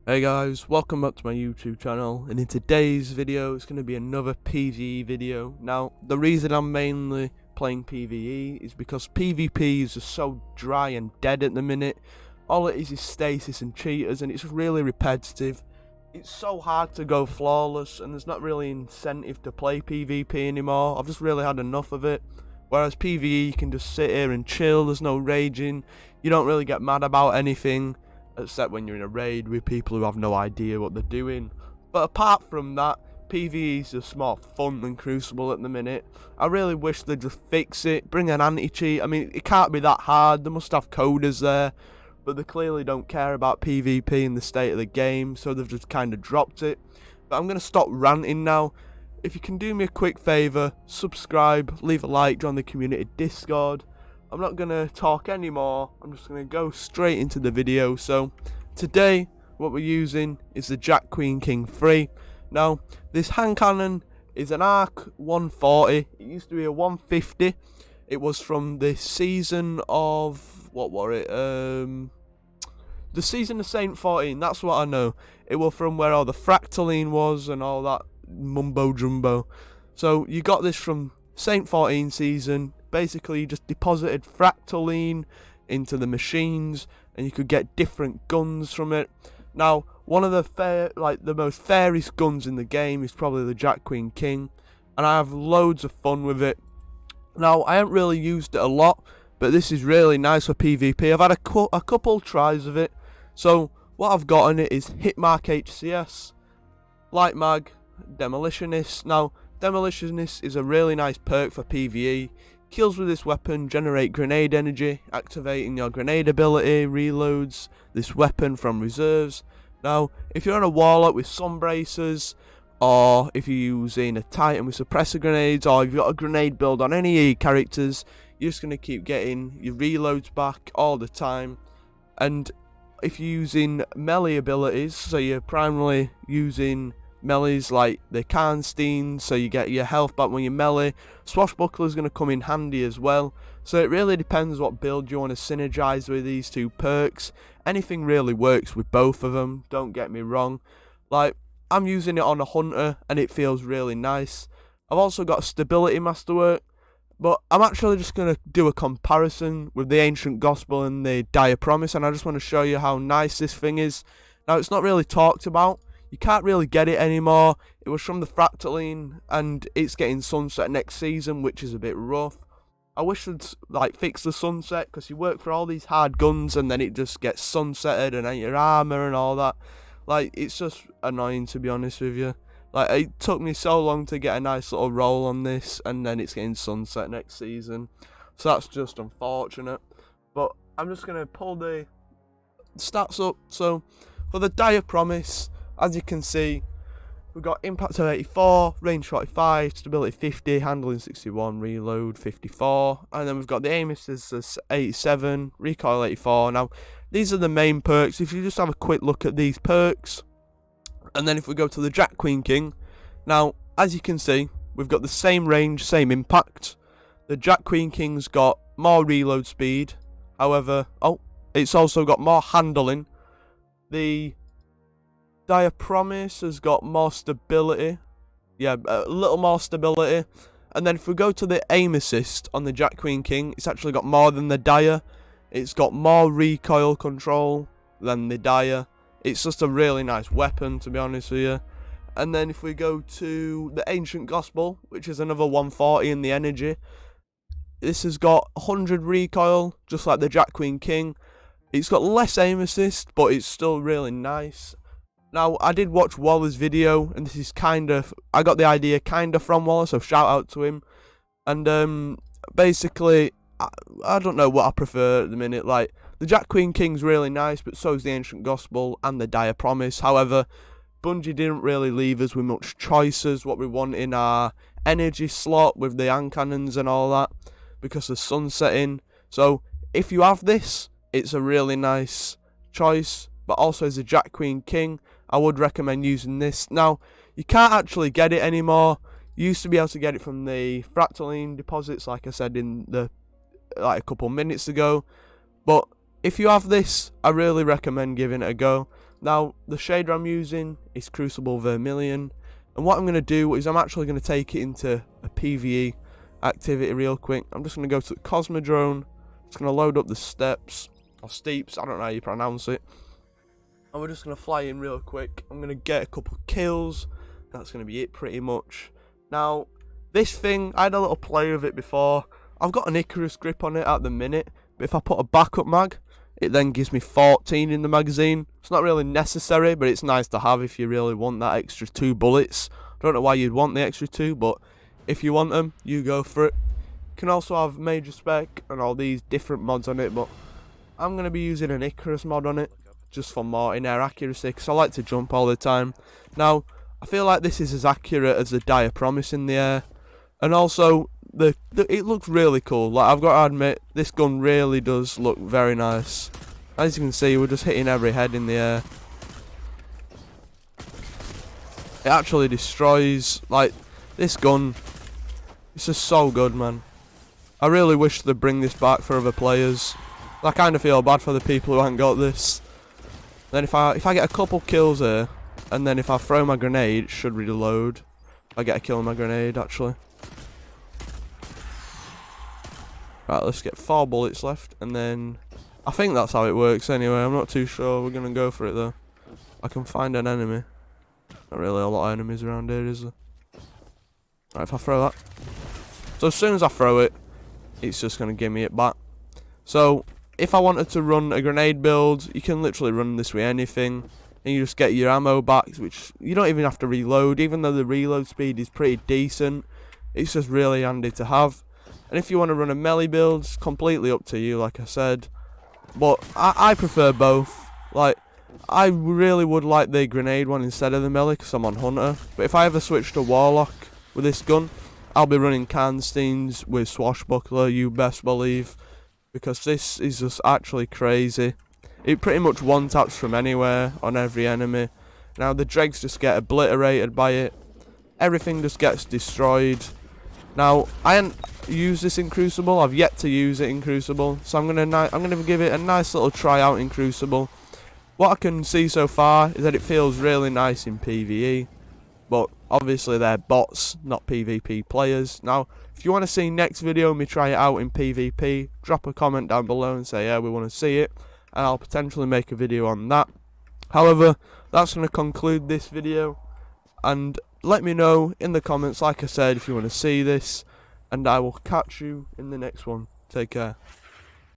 Hey guys, welcome back to my YouTube channel, and in today's video it's going to be another PVE video. Now, the reason I'm mainly playing PVE is because PvP is just so dry and dead at the minute. All it is stasis and cheaters, and it's really repetitive. It's so hard to go flawless, and there's not really incentive to play PvP anymore. I've just really had enough of it. Whereas PVE, you can just sit here and chill, there's no raging, you don't really get mad about anything, except when you're in a raid with people who have no idea what they're doing. But apart from that, PvE is just more fun than Crucible at the minute. I really wish they'd just fix it, bring an anti-cheat. I mean, it can't be that hard, they must have coders there, but they clearly don't care about PvP in the state of the game, so they've just kind of dropped it. But I'm going to stop ranting now. If you can do me a quick favour, subscribe, leave a like, join the community Discord. I'm not going to talk anymore, I'm just going to go straight into the video. So, today, what we're using is the Jack Queen King 3. Now, this hand cannon is an ARC 140, it used to be a 150. It was from the season of, what were it, the season of Saint 14, that's what I know. It was from where all the Fractaline was and all that mumbo jumbo. So, you got this from Saint 14 season. Basically, you just deposited Fractaline into the machines, and you could get different guns from it. Now, one of the most fairest guns in the game is probably the Jack Queen King, and I have loads of fun with it. Now, I haven't really used it a lot, but this is really nice for PvP. I've had a couple tries of it. So, what I've got on it is Hitmark HCS, Light Mag, Demolitionist. Now, Demolitionist is a really nice perk for PvE. Kills with this weapon generate grenade energy, activating your grenade ability, reloads this weapon from reserves. Now, if you're on a warlock with sun bracers, or if you're using a titan with suppressor grenades, or if you've got a grenade build on any of your characters, you're just going to keep getting your reloads back all the time. And if you're using melee abilities, so you're primarily using melees like the Karnstein, so you get your health back when you melee, Swashbuckler is going to come in handy as well. So it really depends what build you want to synergize with these two perks. Anything really works with both of them, don't get me wrong. Like, I'm using it on a hunter and it feels really nice. I've also got a stability masterwork, but I'm actually just going to do a comparison with the Ancient Gospel and the Dire Promise, and I just want to show you how nice this thing is. Now, it's not really talked about. You can't really get it anymore. It was from the Fractaline, and it's getting sunset next season, which is a bit rough. I wish they'd fix the sunset, because you work for all these hard guns and then it just gets sunsetted and ain't your armor and all that. Like, it's just annoying, to be honest with you. Like, it took me so long to get a nice little roll on this, and then it's getting sunset next season. So that's just unfortunate. But I'm just going to pull the stats up. So, for the Dire Promise, as you can see, we've got impact of 84, range 45, stability 50, handling 61, reload 54, and then we've got the aim assist as 87, recoil 84. Now, these are the main perks. If you just have a quick look at these perks, and then if we go to the Jack Queen King, now, as you can see, we've got the same range, same impact. The Jack Queen King's got more reload speed, however, it's also got more handling. The Dire Promise has got more stability, a little more stability. And then if we go to the aim assist on the Jack Queen King, it's actually got more than the Dire. It's got more recoil control than the Dire. It's just a really nice weapon, to be honest with you. And then if we go to the Ancient Gospel, which is another 140 in the energy, this has got 100 recoil, just like the Jack Queen King. It's got less aim assist, but it's still really nice. Now, I did watch Waller's video, and this is I got the idea from Waller, so shout out to him. And basically, I don't know what I prefer at the minute. Like, the Jack Queen King's really nice, but so is the Ancient Gospel and the Dire Promise. However, Bungie didn't really leave us with much choices what we want in our energy slot with the hand cannons and all that, because of sunsetting. So, if you have this, it's a really nice choice. But also as a Jack Queen King, I would recommend using this. Now, you can't actually get it anymore. You used to be able to get it from the Fractaline deposits, like I said in a couple minutes ago. But if you have this, I really recommend giving it a go. Now, the shader I'm using is Crucible Vermilion, and what I'm going to do is I'm actually going to take it into a PVE activity real quick. I'm just going to go to the Cosmodrome, just going to load up the steps, or steeps, I don't know how you pronounce it, and we're just going to fly in real quick. I'm going to get a couple of kills, that's going to be it pretty much. Now, this thing, I had a little play with it before. I've got an Icarus grip on it at the minute, but if I put a backup mag, it then gives me 14 in the magazine. It's not really necessary, but it's nice to have if you really want that extra 2 bullets. I don't know why you'd want the extra 2, but if you want them, you go for it. You can also have Major Spec and all these different mods on it, but I'm going to be using an Icarus mod on it, just for more in-air accuracy, because I like to jump all the time. Now, I feel like this is as accurate as the Dire Promise in the air, and also it looks really cool. Like, I've got to admit, this gun really does look very nice. As you can see, we're just hitting every head in the air. It actually destroys, like, this gun. It's just so good, man. I really wish they'd bring this back for other players. I kind of feel bad for the people who haven't got this. Then if I get a couple kills here, and then if I throw my grenade, it should reload. I get a kill on my grenade, actually. Right, let's get 4 bullets left, and then I think that's how it works anyway. I'm not too sure. We're gonna go for it though. I can find an enemy. Not really a lot of enemies around here, is there? Right, if I throw that. So as soon as I throw it, it's just gonna give me it back. So if I wanted to run a grenade build, you can literally run this with anything, and you just get your ammo back, which you don't even have to reload. Even though the reload speed is pretty decent, it's just really handy to have. And if you want to run a melee build, it's completely up to you, like I said. But I prefer both. Like, I really would like the grenade one instead of the melee, because I'm on Hunter. But if I ever switch to Warlock with this gun, I'll be running Karnsteins with Swashbuckler, you best believe. Because this is just actually crazy. It pretty much one-taps from anywhere on every enemy. Now, the dregs just get obliterated by it. Everything just gets destroyed. Now, I haven't used this in Crucible. I've yet to use it in Crucible, so I'm gonna give it a nice little try out in Crucible. What I can see so far is that it feels really nice in PVE, but obviously they're bots, not PvP players. Now, if you want to see next video me try it out in PvP, drop a comment down below and say, yeah, we want to see it, and I'll potentially make a video on that. However, that's going to conclude this video, and let me know in the comments, like I said, if you want to see this, and I will catch you in the next one. Take care.